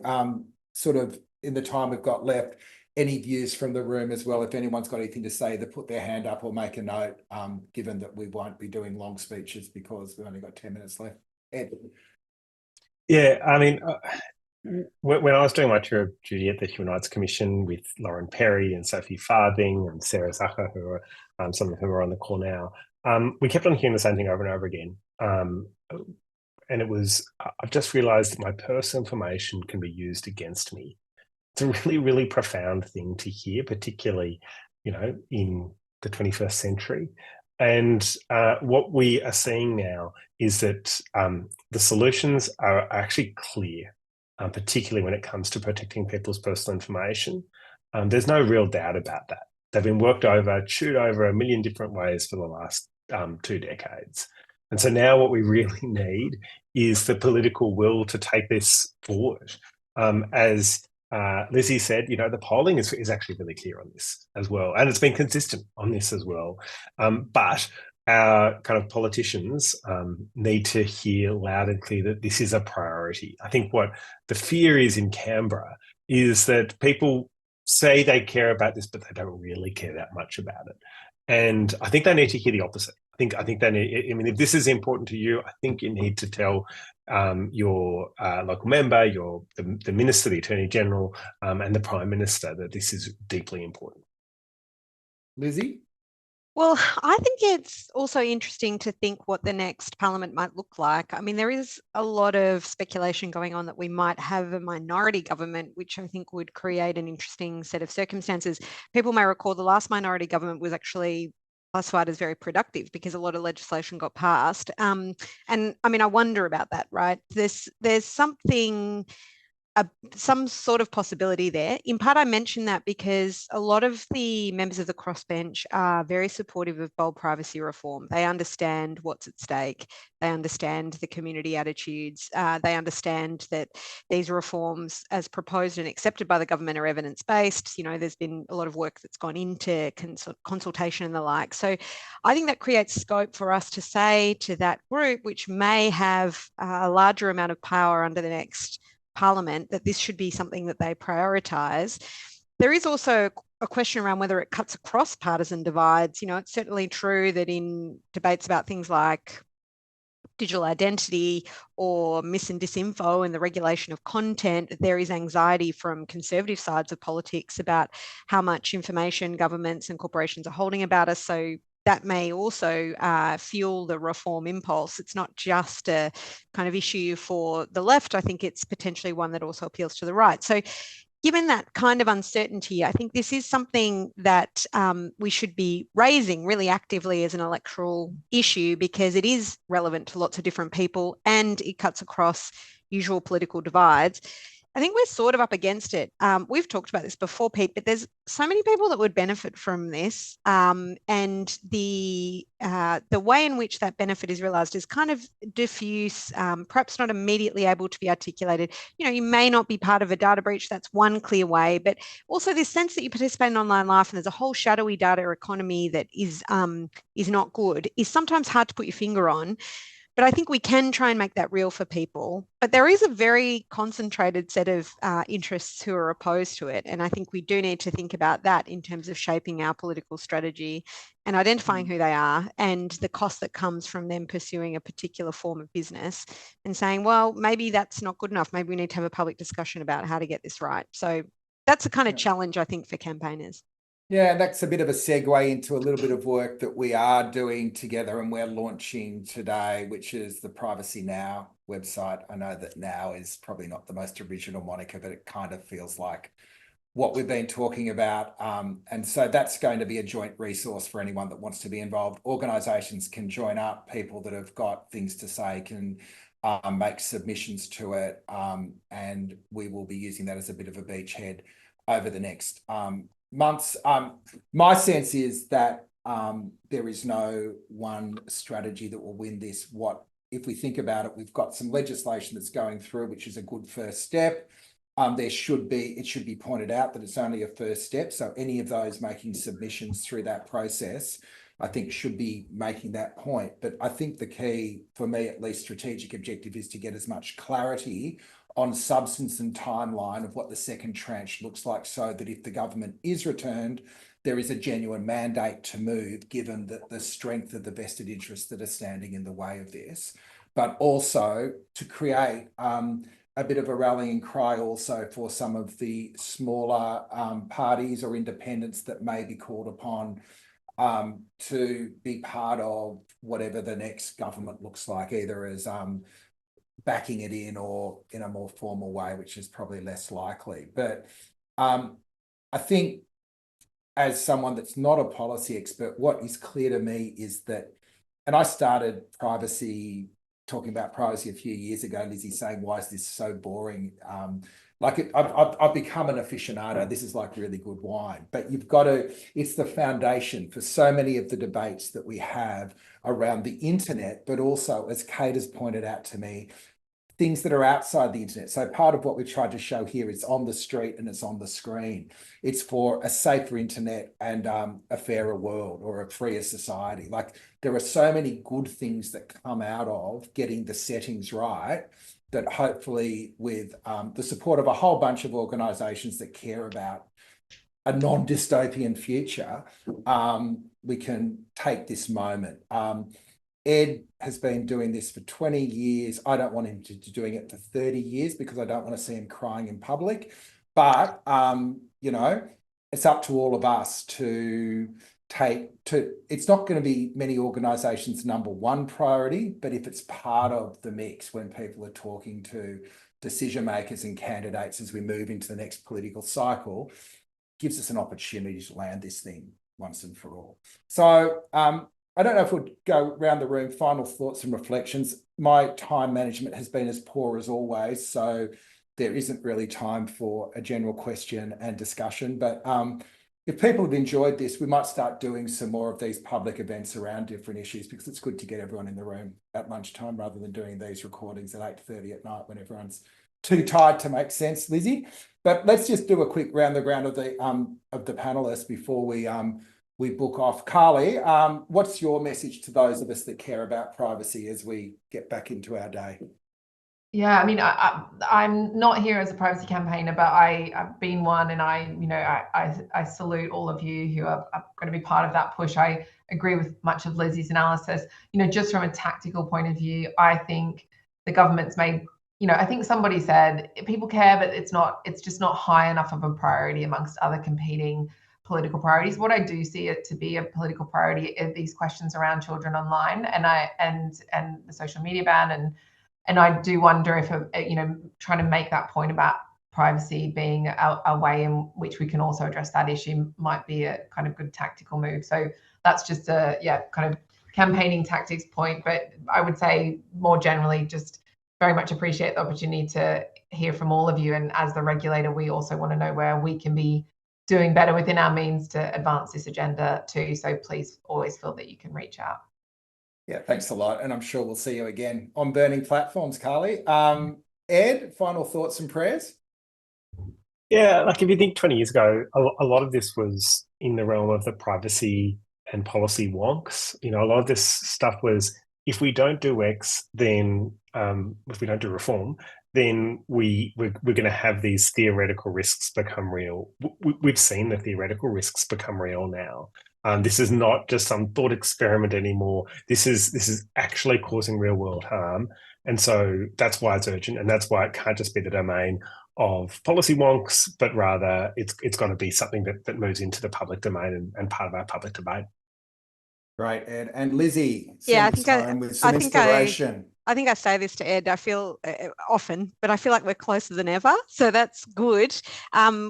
S1: sort of in the time we've got left, any views from the room as well. If anyone's got anything to say, they put their hand up or make a note, given that we won't be doing long speeches because we've only got 10 minutes left. Ed.
S3: Yeah, I mean, when I was doing my tour of duty at the Human Rights Commission with Lauren Perry and Sophie Farthing and Sarah Zucker, who are some of whom are on the call now, we kept on hearing the same thing over and over again. And it was, I've just realized that my personal information can be used against me. It's a really, really profound thing to hear, particularly, you know, in the 21st century. And what we are seeing now is that the solutions are actually clear, particularly when it comes to protecting people's personal information. There's no real doubt about that. They've been chewed over a million different ways for the last 2 decades. And so now what we really need is the political will to take this forward. As Lizzie said, you know, the polling is actually really clear on this as well. And it's been consistent on this as well. But our kind of politicians need to hear loud and clear that this is a priority. I think what the fear is in Canberra is that people say they care about this, but they don't really care that much about it. And I think they need to hear the opposite. I think they need, I mean, if this is important to you, I think you need to tell your local member, the minister, the Attorney General, and the Prime Minister that this is deeply important.
S1: Lizzie?
S2: Well, I think it's also interesting to think what the next parliament might look like. I mean, there is a lot of speculation going on that we might have a minority government, which I think would create an interesting set of circumstances. People may recall the last minority government was actually classified as very productive because a lot of legislation got passed. And I mean, I wonder about that, right? There's something, some sort of possibility there. In part, I mention that because a lot of the members of the crossbench are very supportive of bold privacy reform. They understand what's at stake. They understand the community attitudes. They understand that these reforms, as proposed and accepted by the government, are evidence-based. You know, there's been a lot of work that's gone into consultation and the like. So I think that creates scope for us to say to that group, which may have a larger amount of power under the next Parliament, that this should be something that they prioritise. There is also a question around whether it cuts across partisan divides. You know, it's certainly true that in debates about things like digital identity or mis and disinfo and the regulation of content, there is anxiety from conservative sides of politics about how much information governments and corporations are holding about us. So that may also fuel the reform impulse. It's not just a kind of issue for the left. I think it's potentially one that also appeals to the right. So given that kind of uncertainty, I think this is something that we should be raising really actively as an electoral issue because it is relevant to lots of different people and it cuts across usual political divides. I think we're sort of up against it. We've talked about this before, Pete, but there's so many people that would benefit from this, and the way in which that benefit is realised is kind of diffuse, perhaps not immediately able to be articulated. You know, you may not be part of a data breach. That's one clear way, but also this sense that you participate in online life and there's a whole shadowy data economy that is not good is sometimes hard to put your finger on. But I think we can try and make that real for people. But there is a very concentrated set of interests who are opposed to it. And I think we do need to think about that in terms of shaping our political strategy and identifying who they are and the cost that comes from them pursuing a particular form of business and saying, well, maybe that's not good enough. Maybe we need to have a public discussion about how to get this right. So that's a kind of challenge, I think, for campaigners.
S1: Yeah, that's a bit of a segue into a little bit of work that we are doing together and we're launching today, which is the Privacy Now website. I know that now is probably not the most original moniker, but it kind of feels like what we've been talking about. And so that's going to be a joint resource for anyone that wants to be involved. Organisations can join up, people that have got things to say can make submissions to it. And we will be using that as a bit of a beachhead over the next months. My sense is that there is no one strategy that will win this. If we think about it, we've got some legislation that's going through, which is a good first step. it should be pointed out that it's only a first step. So any of those making submissions through that process, I think, should be making that point. But I think the key, for me at least, strategic objective is to get as much clarity on substance and timeline of what the second tranche looks like, so that if the government is returned, there is a genuine mandate to move, given that the strength of the vested interests that are standing in the way of this, but also to create a bit of a rallying cry also for some of the smaller parties or independents that may be called upon to be part of whatever the next government looks like, either as backing it in or in a more formal way, which is probably less likely. But I think, as someone that's not a policy expert, what is clear to me is that, and I started talking about privacy a few years ago, Lizzie saying, why is this so boring? I've become an aficionado. This is like really good wine, but it's the foundation for so many of the debates that we have around the internet, but also, as Kate has pointed out to me, things that are outside the internet. So part of what we've tried to show here is on the street and it's on the screen. It's for a safer internet and a fairer world, or a freer society. Like, there are so many good things that come out of getting the settings right, that hopefully, with the support of a whole bunch of organisations that care about a non-dystopian future, we can take this moment. Ed has been doing this for 20 years. I don't want him to be doing it for 30 years because I don't want to see him crying in public. But, it's up to all of us to it's not going to be many organisations' number one priority, but if it's part of the mix when people are talking to decision makers and candidates as we move into the next political cycle, gives us an opportunity to land this thing once and for all. So, I don't know if we'll go around the room, final thoughts and reflections. My time management has been as poor as always, so there isn't really time for a general question and discussion. But if people have enjoyed this, we might start doing some more of these public events around different issues, because it's good to get everyone in the room at lunchtime rather than doing these recordings at 8:30 at night when everyone's too tired to make sense, Lizzie. But let's just do a quick round of the panelists before we book off. Carly, what's your message to those of us that care about privacy as we get back into our day?
S4: Yeah, I mean, I'm not here as a privacy campaigner, but I've been one, and I salute all of you who are going to be part of that push. I agree with much of Lizzie's analysis. Just from a tactical point of view, I think the government's made, I think somebody said people care, but it's just not high enough of a priority amongst other competing political priorities. What I do see it to be a political priority are these questions around children online and the social media ban, and I do wonder if trying to make that point about privacy being a way in which we can also address that issue might be a kind of good tactical move. So that's just a kind of campaigning tactics point. But I would say more generally, just very much appreciate the opportunity to hear from all of you. And as the regulator, we also want to know where we can be doing better within our means to advance this agenda too. So please always feel that you can reach out.
S1: Yeah, thanks a lot. And I'm sure we'll see you again on burning platforms, Carly. Ed, final thoughts and prayers?
S3: Yeah, like if you think 20 years ago, a lot of this was in the realm of the privacy and policy wonks. A lot of this stuff was, if we don't do X, then if we don't do reform, then we're going to have these theoretical risks become real. We've seen the theoretical risks become real now. This is not just some thought experiment anymore. This is actually causing real world harm. And so that's why it's urgent, and that's why it can't just be the domain of policy wonks, but rather it's going to be something that moves into the public domain and part of our public debate.
S1: Right, Ed. And Lizzie,
S2: Yeah,
S1: with some inspiration.
S2: I think I say this to Ed, I feel often, but I feel like we're closer than ever. So that's good.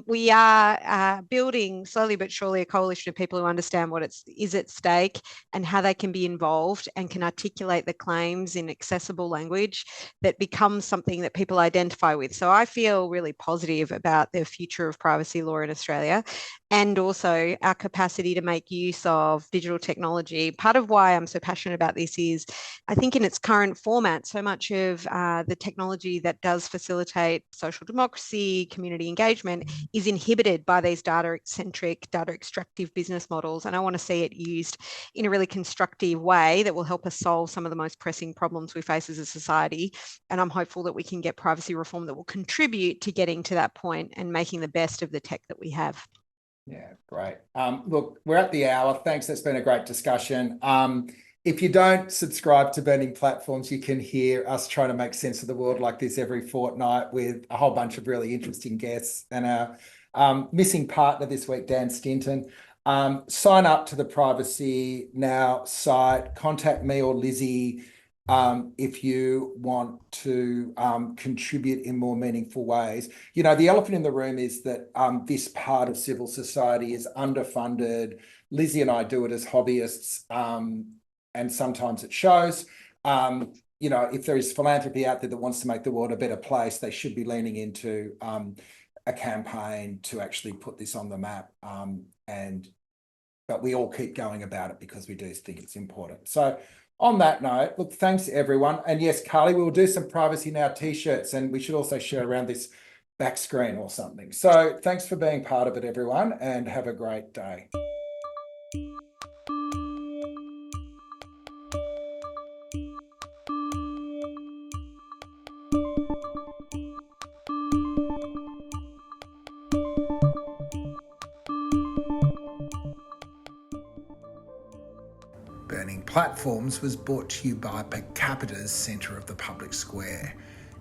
S2: We are building slowly but surely a coalition of people who understand what is at stake and how they can be involved and can articulate the claims in accessible language that becomes something that people identify with. So I feel really positive about the future of privacy law in Australia. and also our capacity to make use of digital technology. Part of why I'm so passionate about this is I think in its current format, so much of the technology that does facilitate social democracy, community engagement is inhibited by these data-centric, data extractive business models. And I want to see it used in a really constructive way that will help us solve some of the most pressing problems we face as a society. And I'm hopeful that we can get privacy reform that will contribute to getting to that point and making the best of the tech that we have.
S1: Yeah, great. Look, we're at the hour. Thanks. That's been a great discussion. If you don't subscribe to Burning Platforms, you can hear us trying to make sense of the world like this every fortnight with a whole bunch of really interesting guests. And our missing partner this week, Dan Stinton. Sign up to the Privacy Now site. Contact me or Lizzie if you want to contribute in more meaningful ways. You know, the elephant in the room is that this part of civil society is underfunded. Lizzie and I do it as hobbyists, and sometimes it shows. You know, if there is philanthropy out there that wants to make the world a better place, they should be leaning into a campaign to actually put this on the map. But we all keep going about it because we do think it's important. So on that note, look, thanks everyone. And yes, Carly, we'll do some Privacy Now t-shirts, and we should also share around this back screen or something. So thanks for being part of it, everyone, and have a great day. Burning Platforms was brought to you by Capita's Centre of the Public Square.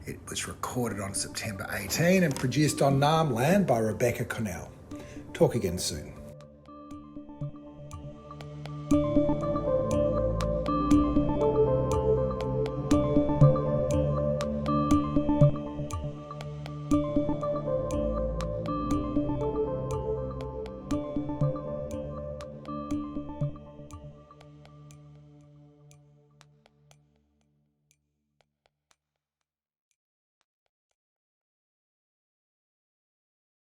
S1: It was recorded on September 18 and produced on Naarm land by Rebecca Connell. Talk again soon.